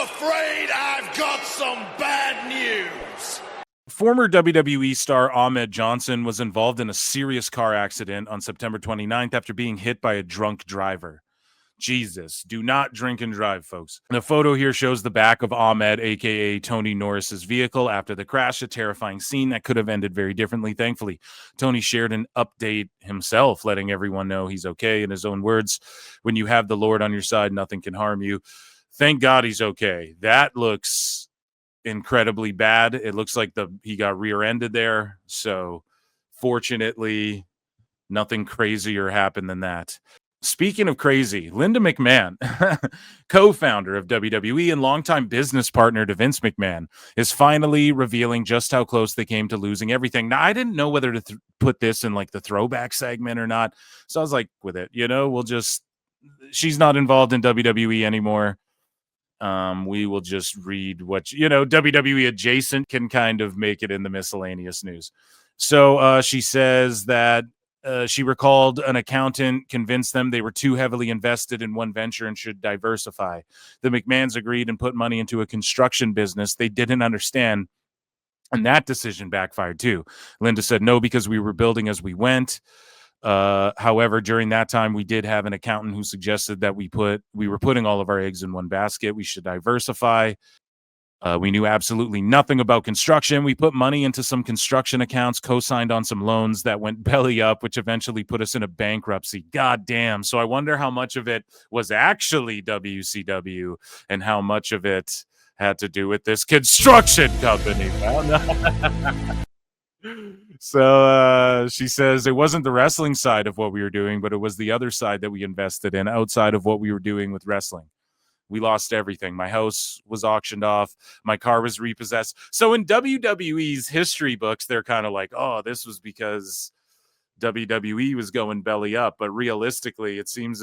afraid I've got some bad news. Former WWE star Ahmed Johnson was involved in a serious car accident on September 29th after being hit by a drunk driver. Jesus, do not drink and drive, folks. The photo here shows the back of Ahmed, aka Tony Norris's vehicle after the crash, a terrifying scene that could have ended very differently. Thankfully, Tony shared an update himself, letting everyone know he's okay. In his own words, when you have the Lord on your side, nothing can harm you. Thank God he's okay. That looks incredibly bad. It looks like he got rear-ended there. So fortunately, nothing crazier happened than that. Speaking of crazy, Linda McMahon, co-founder of WWE and longtime business partner to Vince McMahon, is finally revealing just how close they came to losing everything. Now, I didn't know whether to put this in like the throwback segment or not. So I was like, with it, she's not involved in WWE anymore. We will just read what, WWE adjacent can kind of make it in the miscellaneous news. So she says that she recalled an accountant convinced them they were too heavily invested in one venture and should diversify. The McMahons agreed and put money into a construction business they didn't understand, and that decision backfired too. Linda said no, because we were building as we went. However, during that time, we did have an accountant who suggested that we were putting all of our eggs in one basket. We should diversify. We knew absolutely nothing about construction. We put money into some construction accounts, co-signed on some loans that went belly up, which eventually put us in a bankruptcy. God damn. So I wonder how much of it was actually WCW and how much of it had to do with this construction company. So she says it wasn't the wrestling side of what we were doing, but it was the other side that we invested in outside of what we were doing with wrestling. We lost everything. My house was auctioned off. My car was repossessed. So in WWE's history books, they're kind of like, oh, this was because WWE was going belly up. But realistically, it seems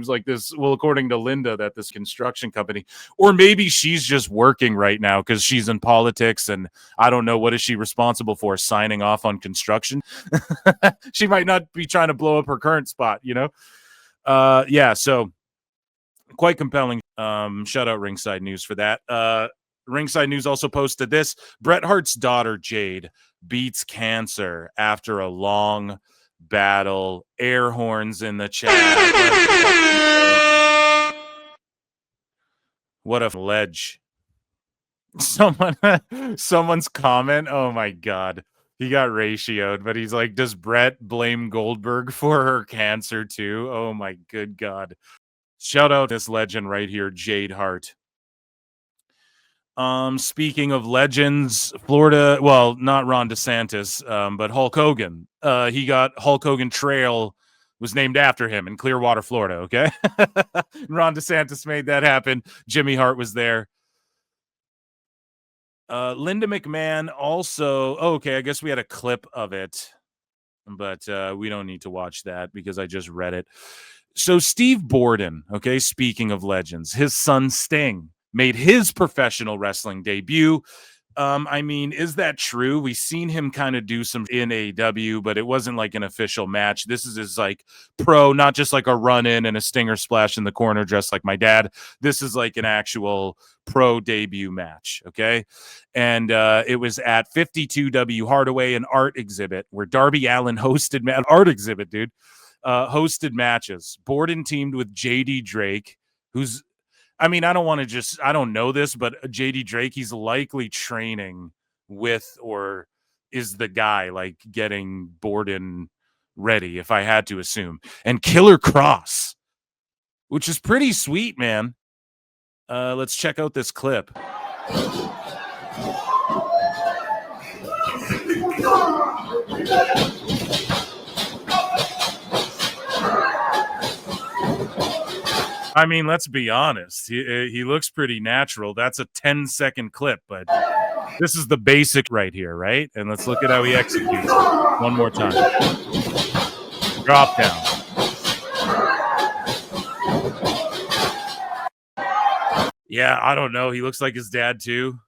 like this, well, according to Linda, that this construction company, or maybe she's just working right now because she's in politics and I don't know, what is she responsible for, signing off on construction? She might not be trying to blow up her current spot, Yeah, so quite compelling. Shout out Ringside News for that. Ringside News also posted this. Bret Hart's daughter, Jade, beats cancer after a long battle. Air horns in the chat. What a ledge. Someone's comment. Oh my God. He got ratioed, but he's like, does Bret blame Goldberg for her cancer too? Oh my good God. Shout out this legend right here, Jade Hart. Speaking of legends, Florida, well, not Ron DeSantis, but Hulk Hogan. Hulk Hogan Trail was named after him in Clearwater, Florida, okay? Ron DeSantis made that happen. Jimmy Hart was there. Linda McMahon also, okay, I guess we had a clip of it, but we don't need to watch that because I just read it. So Steve Borden, okay, speaking of legends, his son Sting made his professional wrestling debut. I mean, is that true? We've seen him kind of do some in AEW, but it wasn't like an official match. This is his like pro, not just like a run in and a stinger splash in the corner, dressed like my dad. This is like an actual pro debut match, okay? And it was at 52W Hardaway, an art exhibit where Darby Allin hosted an art exhibit, dude. Hosted matches. Borden teamed with JD Drake, who's, I mean, I don't know this, but JD Drake, he's likely training with or is the guy like getting Borden ready, if I had to assume. And Killer Cross, which is pretty sweet, man. Let's check out this clip. I mean, let's be honest. He looks pretty natural. That's a 10-second clip, but this is the basic right here, right? And let's look at how he executes it. One more time. Drop down. Yeah, I don't know. He looks like his dad, too.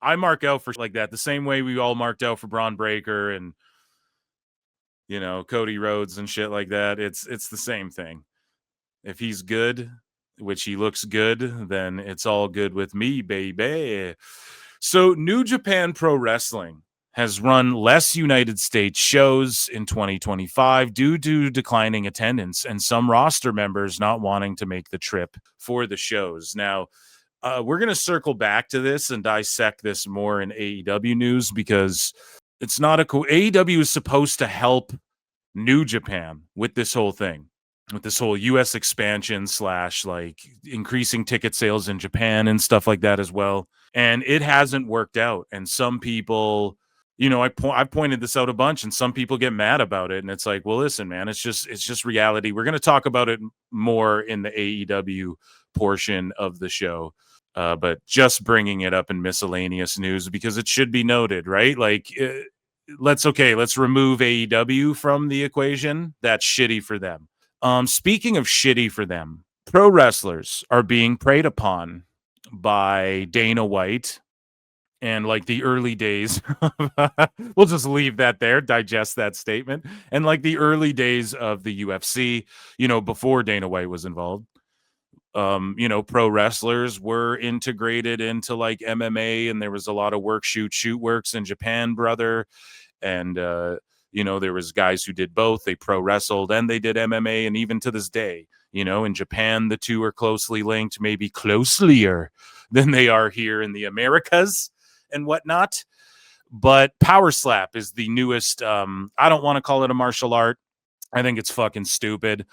I mark out for like that the same way we all marked out for Braun Breaker and, Cody Rhodes and shit like that. It's the same thing. If he's good, which he looks good, then it's all good with me, baby. So New Japan Pro Wrestling has run less United States shows in 2025 due to declining attendance and some roster members not wanting to make the trip for the shows. Now, we're going to circle back to this and dissect this more in AEW news because it's not AEW is supposed to help New Japan with this whole thing, with this whole US expansion / like increasing ticket sales in Japan and stuff like that as well. And it hasn't worked out. And some people, I've pointed this out a bunch, and some people get mad about it. And it's like, well, listen, man, it's just reality. We're going to talk about it more in the AEW portion of the show. But just bringing it up in miscellaneous news because it should be noted, right? Like, let's remove AEW from the equation. That's shitty for them. Speaking of shitty for them, pro wrestlers are being preyed upon by Dana White and like the early days. We'll just leave that there, digest that statement. And like the early days of the UFC, before Dana White was involved, pro wrestlers were integrated into like MMA, and there was a lot of shoot works in Japan, brother. And, there was guys who did both. They pro wrestled and they did MMA. And even to this day, in Japan, the two are closely linked, maybe closelier than they are here in the Americas and whatnot. But Power Slap is the newest. I don't want to call it a martial art. I think it's fucking stupid.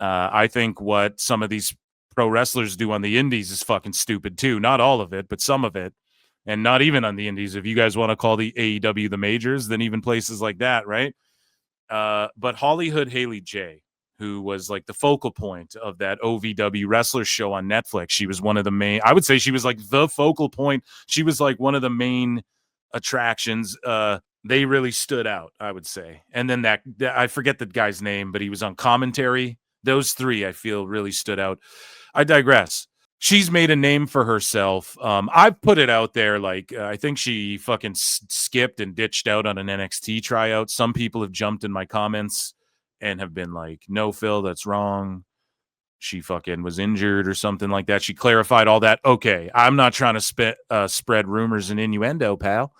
I think what some of these pro wrestlers do on the indies is fucking stupid too. Not all of it, but some of it. And not even on the indies. If you guys want to call the AEW the majors, then even places like that, right? But Hollyhood Haley J, who was like the focal point of that OVW wrestler show on Netflix, she was one of the main, I would say she was like the focal point. She was like one of the main attractions. They really stood out, I would say. And then that I forget the guy's name, but he was on commentary. Those three, I feel, really stood out. I digress. She's made a name for herself. I've put it out there. Like, I think she fucking skipped and ditched out on an NXT tryout. Some people have jumped in my comments and have been like, no, Phil, that's wrong. She fucking was injured or something like that. She clarified all that. Okay, I'm not trying to spread rumors and innuendo, pal.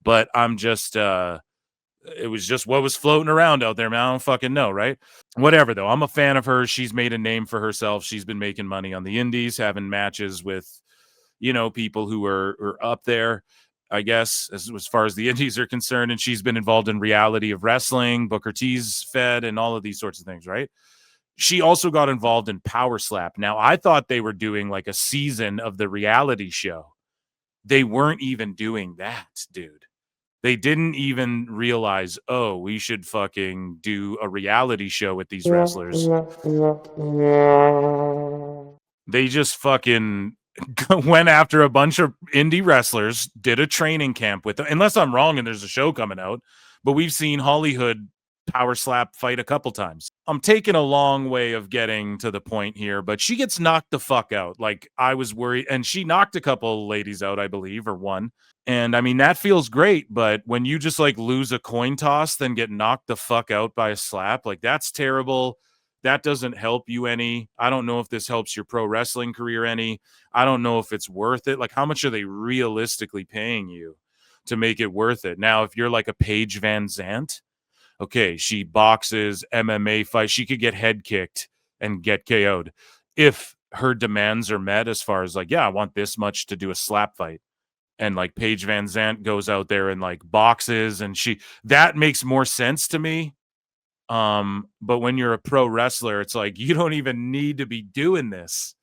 But I'm just, it was just what was floating around out there, man. I don't fucking know, right? Whatever, though. I'm a fan of hers. She's made a name for herself. She's been making money on the indies, having matches with, people who are up there, I guess, as far as the indies are concerned. And she's been involved in reality of wrestling, Booker T's Fed, and all of these sorts of things, right? She also got involved in Power Slap. Now, I thought they were doing like a season of the reality show. They weren't even doing that, dude. They didn't even realize, oh, we should fucking do a reality show with these wrestlers. They just fucking went after a bunch of indie wrestlers, did a training camp with them. Unless I'm wrong and there's a show coming out. But we've seen Hollyhood Power Slap fight a couple times. I'm taking a long way of getting to the point here, but she gets knocked the fuck out. Like, I was worried. And she knocked a couple ladies out, I believe, or one. And I mean, that feels great, but when you just like lose a coin toss, then get knocked the fuck out by a slap, like that's terrible. That doesn't help you any. I don't know if this helps your pro wrestling career any. I don't know if it's worth it. Like, how much are they realistically paying you to make it worth it? Now, if you're like a Paige Van Zandt, okay, she boxes, MMA fight, she could get head kicked and get KO'd if her demands are met as far as like, yeah, I want this much to do a slap fight. And like Paige Van Zandt goes out there and like boxes, and that makes more sense to me. But when you're a pro wrestler, it's like you don't even need to be doing this,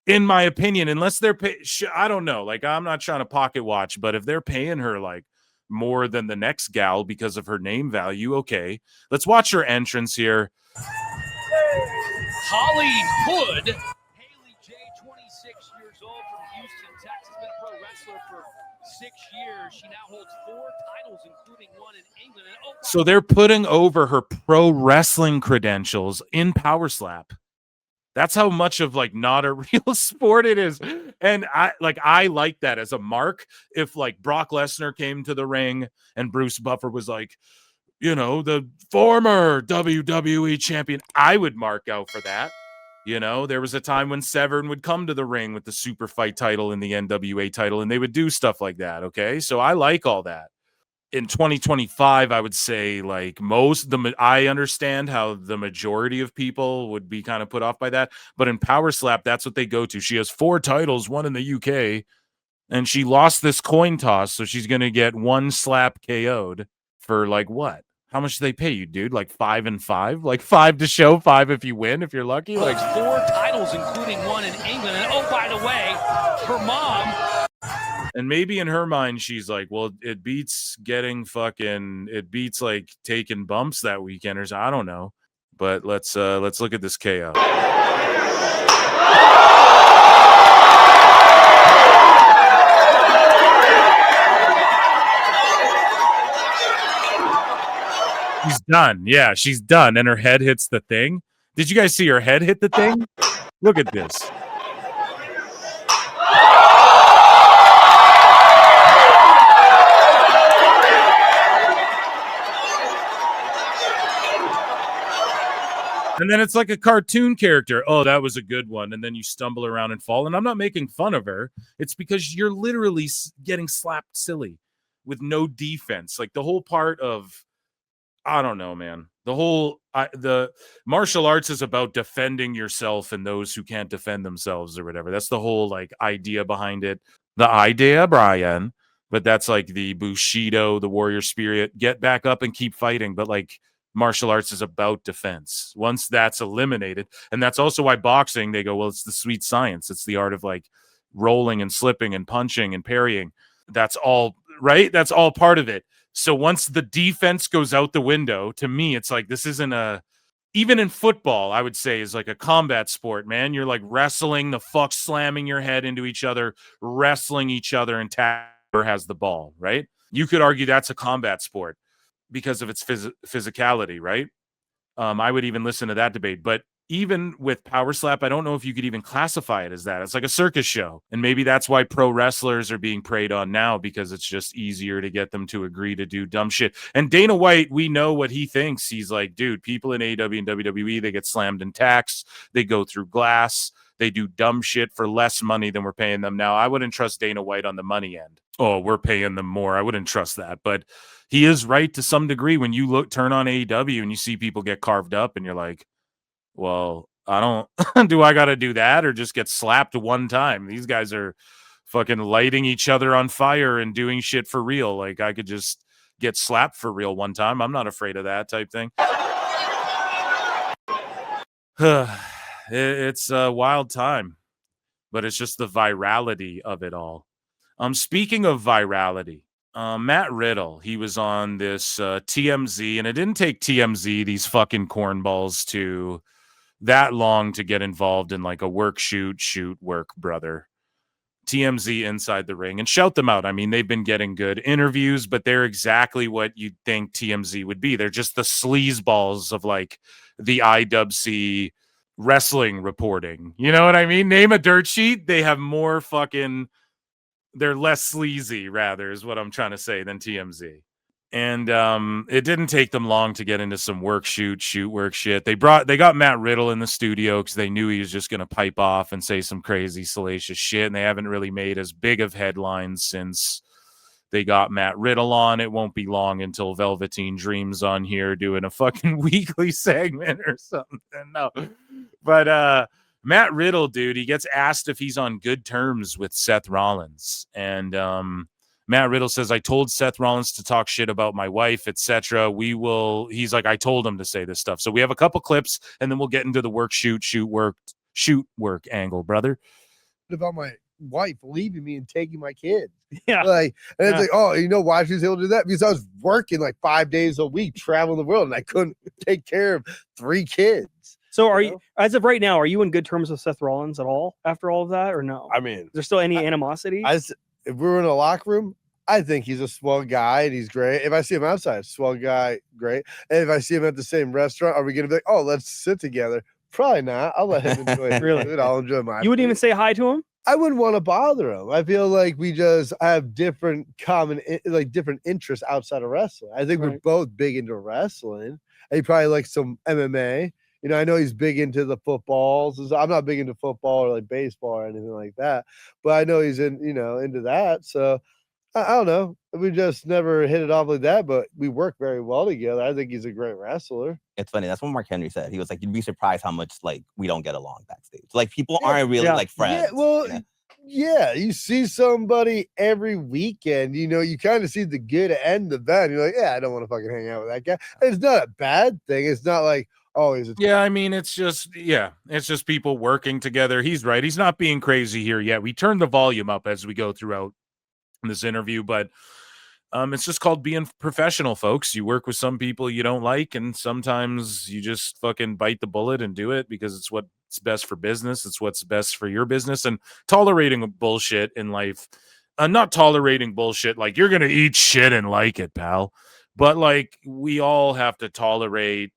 in my opinion, unless they're I don't know. Like, I'm not trying to pocket watch, but if they're paying her like more than the next gal because of her name value, okay, let's watch her entrance here. Hollyhood Haley J, 26 years old from Houston, Texas, been a pro wrestler for 6 years. She now holds 4 titles, including one in England. And so they're putting over her pro wrestling credentials in Power Slap. That's how much of like not a real sport it is. And I like that as a mark. If like Brock Lesnar came to the ring and Bruce Buffer was like, the former WWE champion, I would mark out for that. You know, there was a time when Severn would come to the ring with the super fight title and the NWA title, and they would do stuff like that. Okay. So I like all that. In 2025, I would say like I understand how the majority of people would be kind of put off by that. But in Power Slap, that's what they go to. She has 4 titles, one in the UK, and she lost this coin toss. So she's going to get 1 slap KO'd for like what? How much do they pay you, dude? Like 5 and 5? Like 5 to show, 5 if you win, if you're lucky? Like 4 titles, including one in England. And oh, by the way, her mom. And maybe in her mind, she's like, well, it beats like taking bumps that weekend or so. I don't know. But let's look at this KO. She's done. Yeah, she's done. And her head hits the thing. Did you guys see her head hit the thing? Look at this. And then it's like a cartoon character. Oh, that was a good one. And then you stumble around and fall. And I'm not making fun of her. It's because you're literally getting slapped silly with no defense. Like the whole part of, I don't know, man. The martial arts is about defending yourself and those who can't defend themselves or whatever. That's the whole like idea behind it. The idea, Brian. But that's like the Bushido, the warrior spirit. Get back up and keep fighting. But like martial arts is about defense. Once that's eliminated, and that's also why boxing, they go, well, it's the sweet science. It's the art of like rolling and slipping and punching and parrying. That's all right. That's all part of it. So once the defense goes out the window, to me, it's like this isn't even in football, I would say is like a combat sport, man. You're like wrestling, the fuck slamming your head into each other, wrestling each other, and whoever has the ball, right? You could argue that's a combat sport because of its physicality, right? I would even listen to that debate. But even with Power Slap, I don't know if you could even classify it as that. It's like a circus show. And maybe that's why pro wrestlers are being preyed on now, because it's just easier to get them to agree to do dumb shit. And Dana White, we know what he thinks. He's like, dude, people in AEW and WWE, they get slammed in tax. They go through glass. They do dumb shit for less money than we're paying them now. I wouldn't trust Dana White on the money end. Oh, we're paying them more. I wouldn't trust that. But he is right to some degree. When you turn on AEW and you see people get carved up and you're like, well, I don't, do I got to do that or just get slapped one time? These guys are fucking lighting each other on fire and doing shit for real. Like I could just get slapped for real one time. I'm not afraid of that type thing. It's a wild time, but it's just the virality of it all. Speaking of virality, Matt Riddle, he was on this TMZ, and it didn't take TMZ, these fucking cornballs, to that long to get involved in like a work, work, brother. TMZ Inside the Ring, and shout them out. I mean, they've been getting good interviews, but they're exactly what you'd think TMZ would be. They're just the sleazeballs of like the IWC wrestling reporting. You know what I mean? Name a dirt sheet. They have more fucking, they're less sleazy, rather, is what I'm trying to say, than TMZ. And it didn't take them long to get into some work, work shit. They got Matt Riddle in the studio because they knew he was just going to pipe off and say some crazy, salacious shit. And they haven't really made as big of headlines since they got Matt Riddle on. It won't be long until Velveteen Dream's on here doing a fucking weekly segment or something. No, but Matt Riddle, dude, he gets asked if he's on good terms with Seth Rollins, and Matt Riddle says, I told Seth Rollins to talk shit about my wife, etc. He's like, I told him to say this stuff. So we have a couple clips, and then we'll get into the work, work angle, brother. About my wife leaving me and taking my kids. Yeah. Like, and it's like, oh, you know why she was able to do that? Because I was working like 5 days a week, traveling the world, and I couldn't take care of 3 kids. So are you, as of right now, are you in good terms with Seth Rollins at all after all of that, or no? I mean, is there still any animosity? If we were in a locker room, I think he's a swell guy and he's great. If I see him outside, swell guy, great. And if I see him at the same restaurant, are we going to be like, oh, let's sit together? Probably not. I'll let him enjoy his food. I'll enjoy my You wouldn't even say hi to him? I wouldn't want to bother him. I feel like we just have different interests outside of wrestling. I think we're both big into wrestling. He probably likes some MMA. You know, I know he's big into the footballs. I'm not big into football or like baseball or anything like that, but I know he's into that. So I don't know. We just never hit it off like that, but we work very well together. I think he's a great wrestler. It's funny. That's what Mark Henry said. He was like, you'd be surprised how much like we don't get along backstage. Like people aren't really like friends. Yeah, well, you know? yeah, you see somebody every weekend, you know, you kind of see the good and the bad. You're like, yeah, I don't want to fucking hang out with that guy. It's not a bad thing. It's not like, oh, he's yeah, I mean, it's just people working together. He's right. He's not being crazy here yet. We turn the volume up as we go throughout this interview, but it's just called being professional, folks. You work with some people you don't like, and sometimes you just fucking bite the bullet and do it because it's what's best for business. It's what's best for your business. And tolerating bullshit in life, not tolerating bullshit like you're gonna eat shit and like it, pal. But like we all have to tolerate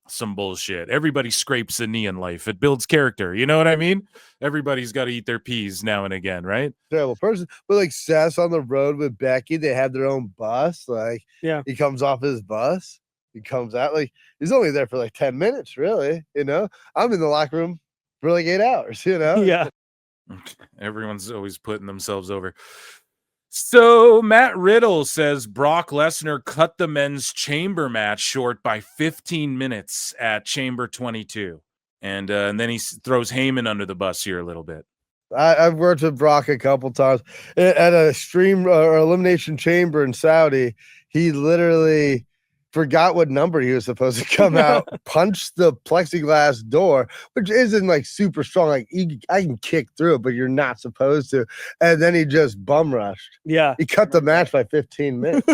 some bullshit. Everybody scrapes a knee in life. It builds character. You know what I mean? Everybody's got to eat their peas now and again, right? terrible person. But like Seth's on the road with Becky, they have their own bus. Like, he comes off his bus, he comes out, like he's only there for like 10 minutes, really. You know, I'm in the locker room for like 8 hours, you know? Yeah. Everyone's always putting themselves over. So Matt Riddle says Brock Lesnar cut the men's chamber match short by 15 minutes at Chamber 22. And then he throws Heyman under the bus here a little bit. I've worked with Brock a couple times at a stream or elimination chamber in Saudi. He literally forgot what number he was supposed to come out, punched the plexiglass door, which isn't like super strong. Like I can kick through it, but you're not supposed to. And then he just bum rushed. Yeah. He cut the match by 15 minutes.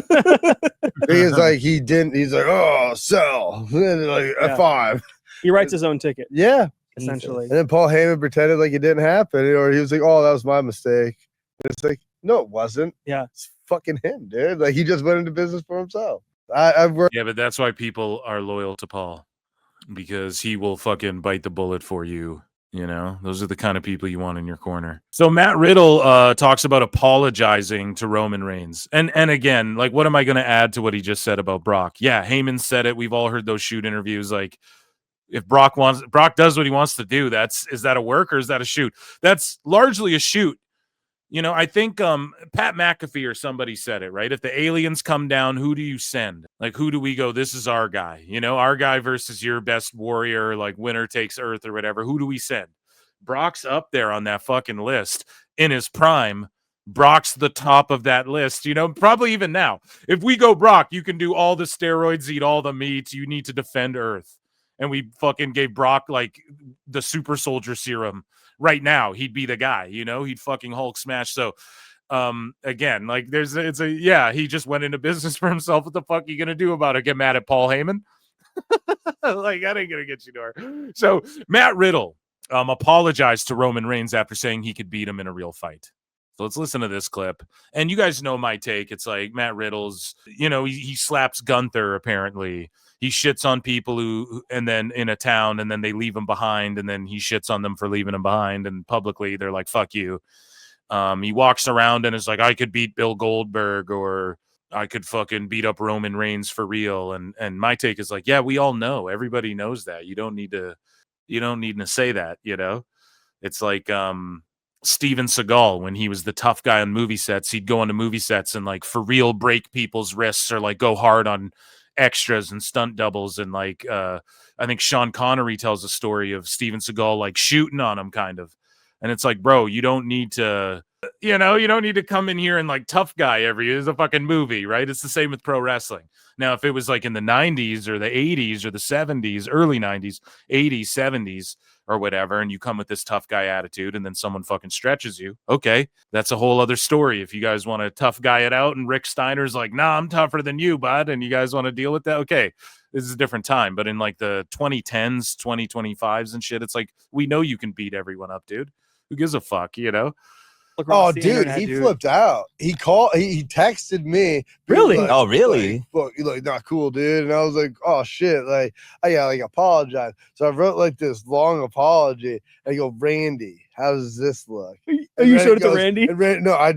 He's like, he's like, oh, sell. Like a 5. He writes his own ticket. Yeah. Essentially. And then Paul Heyman pretended like it didn't happen, or he was like, oh, that was my mistake. And it's like, no, it wasn't. Yeah. It's fucking him, dude. Like he just went into business for himself. I've worked. Yeah, but that's why people are loyal to Paul, because he will fucking bite the bullet for you. You know, those are the kind of people you want in your corner. So Matt Riddle talks about apologizing to Roman Reigns. And again, like, what am I going to add to what he just said about Brock? Yeah, Heyman said it. We've all heard those shoot interviews. Like, if Brock does what he wants to do, is that a work or is that a shoot? That's largely a shoot. You know, I think Pat McAfee or somebody said it, right? If the aliens come down, who do you send? Like, who do we go, this is our guy? You know, our guy versus your best warrior, like winner takes earth or whatever. Who do we send? Brock's up there on that fucking list in his prime. Brock's the top of that list, you know, probably even now. If we go Brock, you can do all the steroids, eat all the meat. You need to defend Earth. And we fucking gave Brock like the super soldier serum. Right now, he'd be the guy, you know, he'd fucking Hulk smash. So, again, like he just went into business for himself. What the fuck are you going to do about it? Get mad at Paul Heyman? Like, that ain't going to get you nowhere. So, Matt Riddle apologized to Roman Reigns after saying he could beat him in a real fight. So let's listen to this clip. And you guys know my take. It's like Matt Riddle's, you know, he slaps Gunther, apparently. He shits on people and then in a town, and then they leave him behind, and then he shits on them for leaving him behind, and publicly they're like, fuck you. He walks around and is like, I could beat Bill Goldberg, or I could fucking beat up Roman Reigns for real. And my take is like, yeah, we all know. Everybody knows that. You don't need to say that, you know? It's like Steven Seagal, when he was the tough guy on movie sets, he'd go onto movie sets and like for real break people's wrists or like go hard on extras and stunt doubles. And like I think Sean Connery tells a story of Steven Seagal like shooting on him kind of. And it's like, bro, you don't need to come in here and like tough guy it's a fucking movie, right? It's the same with pro wrestling. Now, if it was like in the 90s or the 80s or the 70s, early 90s, 80s, 70s or whatever, and you come with this tough guy attitude and then someone fucking stretches you, okay, that's a whole other story. If you guys want to tough guy it out and Rick Steiner's like, nah, I'm tougher than you, bud, and you guys want to deal with that, okay, this is a different time. But in like the 2010s, 2025s and shit, it's like, we know you can beat everyone up, dude. Who gives a fuck, you know? Oh, dude, he flipped out. He texted me. Really? Like, oh, really? Look, you're like, not cool, dude. And I was like, oh shit, like I gotta like apologize. So I wrote like this long apology. And I go, Randy, how does this look? Oh, you showed it to Randy? No, I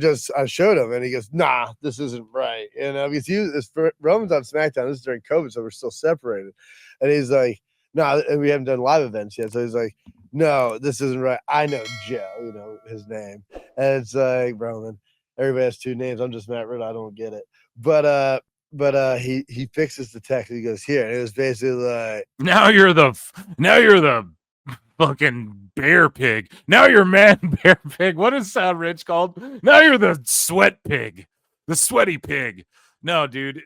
showed him, and he goes, nah, this isn't right. You know, because Roman's on SmackDown. This is during COVID, so we're still separated. And he's like, no, and we haven't done live events yet. So he's like, no, this isn't right. I know Joe, you know, his name. And it's like, bro, man, everybody has 2 names. I'm just Matt Riddle. I don't get it. But he fixes the text. He goes, here. And it was basically like, now you're the fucking bear pig. Now you're man bear pig. What is Sound Rich called? Now you're the sweat pig, the sweaty pig. No, dude.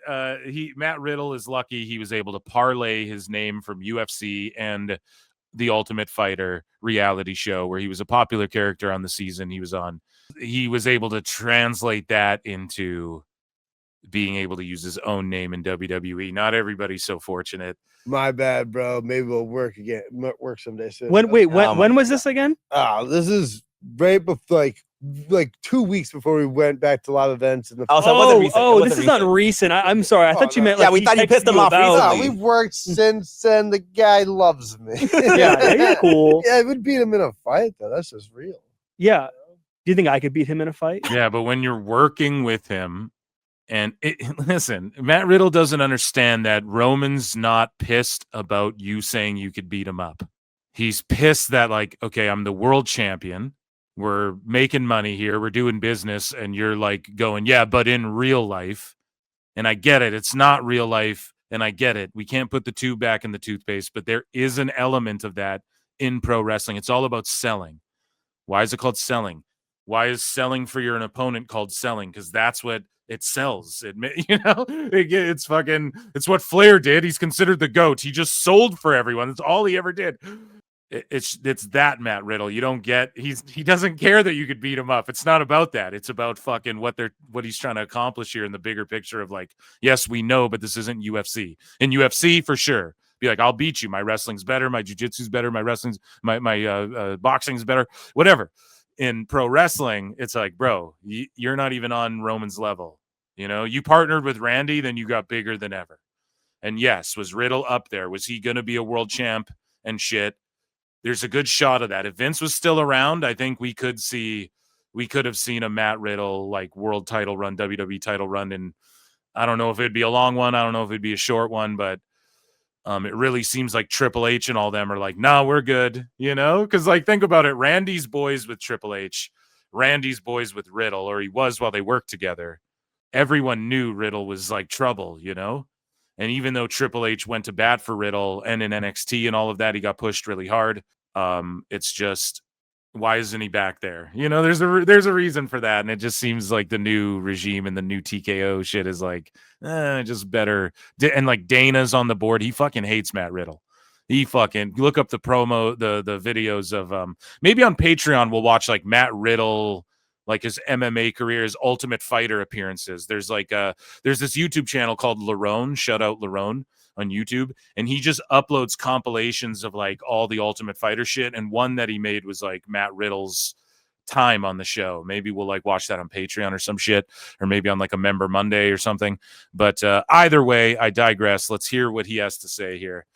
Matt Riddle is lucky he was able to parlay his name from UFC and the Ultimate Fighter reality show, where he was a popular character on the season he was on. He was able to translate that into being able to use his own name in WWE. Not everybody's so fortunate. my bad, bro. Maybe we'll work again. Work someday soon. When was this again? This is right before, like 2 weeks before we went back to live events. And Oh, so it wasn't recent. It wasn't this is not recent. I'm sorry. I thought you meant Yeah, like we thought you pissed him off about- recently. we've worked since, and the guy loves me. Yeah, you're cool. Yeah, I would beat him in a fight, though. That's just real. Yeah. Do you think I could beat him in a fight? Yeah, but when you're working with him, and listen, Matt Riddle doesn't understand that Roman's not pissed about you saying you could beat him up. He's pissed that, like, okay, I'm the world champion. We're making money here. We're doing business. And you're like going, yeah, but in real life. And I get it. It's not real life. And I get it. We can't put the tube back in the toothpaste, but there is an element of that in pro wrestling. It's all about selling. Why is it called selling? Why is selling for your opponent called selling? Because that's what it sells. It's what Flair did. He's considered the GOAT. He just sold for everyone. That's all he ever did. It's that Matt Riddle. You don't get, he doesn't care that you could beat him up. It's not about that. It's about fucking what he's trying to accomplish here in the bigger picture of, like, yes, we know, but this isn't UFC. In UFC, for sure, be like, I'll beat you. My wrestling's better. My jiu-jitsu's better. My wrestling's my boxing's better. Whatever. In pro wrestling, it's like, bro, you're not even on Roman's level. You know, you partnered with Randy, then you got bigger than ever. And yes, was Riddle up there? Was he going to be a world champ and shit? There's a good shot of that. If Vince was still around, I think we could have seen a Matt Riddle like world title run, WWE title run. And I don't know if it'd be a long one. I don't know if it'd be a short one, but it really seems like Triple H and all them are like, nah, we're good, you know? Because, like, think about it. Randy's boys with Triple H, Randy's boys with Riddle, or he was while they worked together. Everyone knew Riddle was like trouble, you know? And even though Triple H went to bat for Riddle and in NXT and all of that, he got pushed really hard. It's just, why isn't he back there? You know, there's a reason for that. And it just seems like the new regime and the new TKO shit is like, just better. And like Dana's on the board. He fucking hates Matt Riddle. He fucking, look up the promo, the videos of, maybe on Patreon, we'll watch like Matt Riddle, like his MMA career, his Ultimate Fighter appearances. There's this YouTube channel called Lerone, shout out Lerone on YouTube, and he just uploads compilations of like all the Ultimate Fighter shit, and one that he made was like Matt Riddle's time on the show. Maybe we'll like watch that on Patreon or some shit, or maybe on like a Member Monday or something. But either way, I digress. Let's hear what he has to say here.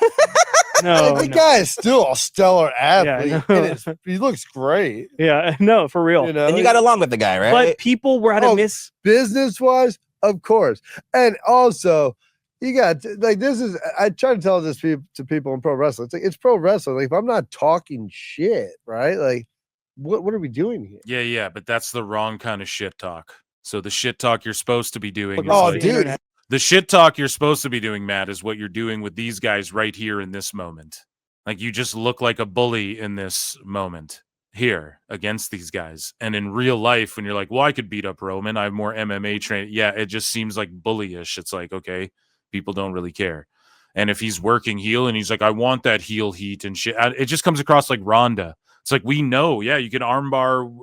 The guy is still a stellar athlete. Yeah, He looks great. Yeah, no, for real. You know, And you got along with the guy, right? But people were at a miss. Business wise, of course. And also, you got, like, this is, I try to tell this to people in pro wrestling. It's like, it's pro wrestling. Like, if I'm not talking shit, right? Like, what are we doing here? Yeah, but that's the wrong kind of shit talk. So the shit talk you're supposed to be doing is Oh, like, dude. the shit talk you're supposed to be doing, Matt, is what you're doing with these guys right here in this moment. Like, you just look like a bully in this moment here against these guys. And in real life, when you're like, well, I could beat up Roman, I have more MMA training. Yeah, it just seems like bullyish. It's like, okay, people don't really care. And if he's working heel and he's like, I want that heel heat and shit, it just comes across like Ronda. It's like, we know, yeah, you can armbar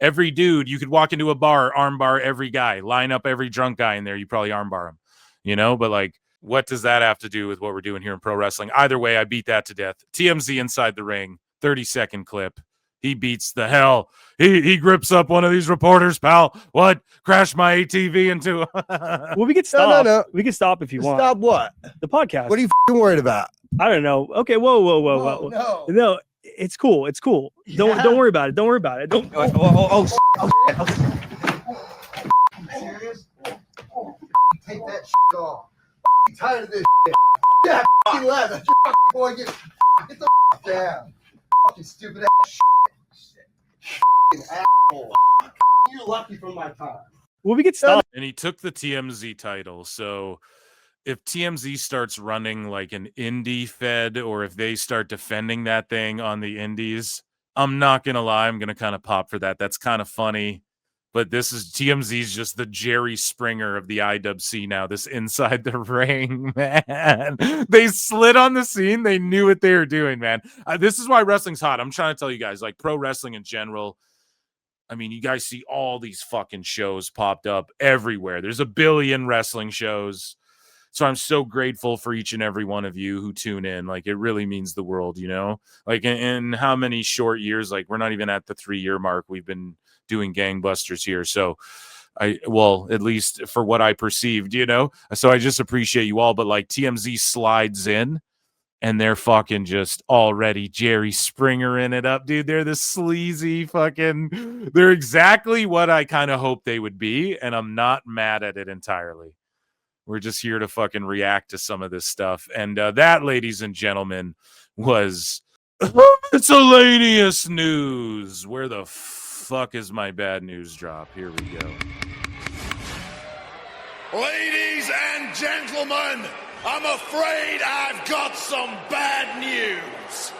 every dude. You could walk into a bar, armbar every guy, line up every drunk guy in there. You probably armbar him, you know? But like, what does that have to do with what we're doing here in pro wrestling? Either way, I beat that to death. TMZ inside the ring, 30-second clip. He beats the hell. He grips up one of these reporters, pal. What? Crash my ATV into... Well, we could stop. No. We could stop if you want. Stop what? The podcast. What are you worried about? I don't know. Okay, whoa. No, it's cool. It's cool. Yeah. Don't worry about it. Don't worry about it. Don't. Serious? Take that off. I'm tired of this. Yeah, fucking left. That's your fucking boy. Get the down. Fucking stupid ass shit. Fucking asshole. You're lucky from my time. Well, we get stopped. And he took the TMZ title. So if TMZ starts running like an indie fed, or if they start defending that thing on the indies, I'm not going to lie. I'm going to kind of pop for that. That's kind of funny. But this is TMZ's just the Jerry Springer of the IWC now, this inside the ring, man. They slid on the scene. They knew what they were doing, man. This is why wrestling's hot. I'm trying to tell you guys, like pro wrestling in general. I mean, you guys see all these fucking shows popped up everywhere. There's a billion wrestling shows. So I'm so grateful for each and every one of you who tune in. Like, it really means the world, you know? Like, in how many short years? Like, we're not even at the 3-year mark. We've been doing gangbusters here. So at least for what I perceived, you know? So I just appreciate you all. But like TMZ slides in and they're fucking just already Jerry Springer in it up, dude. They're the sleazy fucking, they're exactly what I kind of hoped they would be. And I'm not mad at it entirely. We're just here to fucking react to some of this stuff. And that, ladies and gentlemen, was miscellaneous news. Where the fuck is my bad news drop? Here we go. Ladies and gentlemen, I'm afraid I've got some bad news.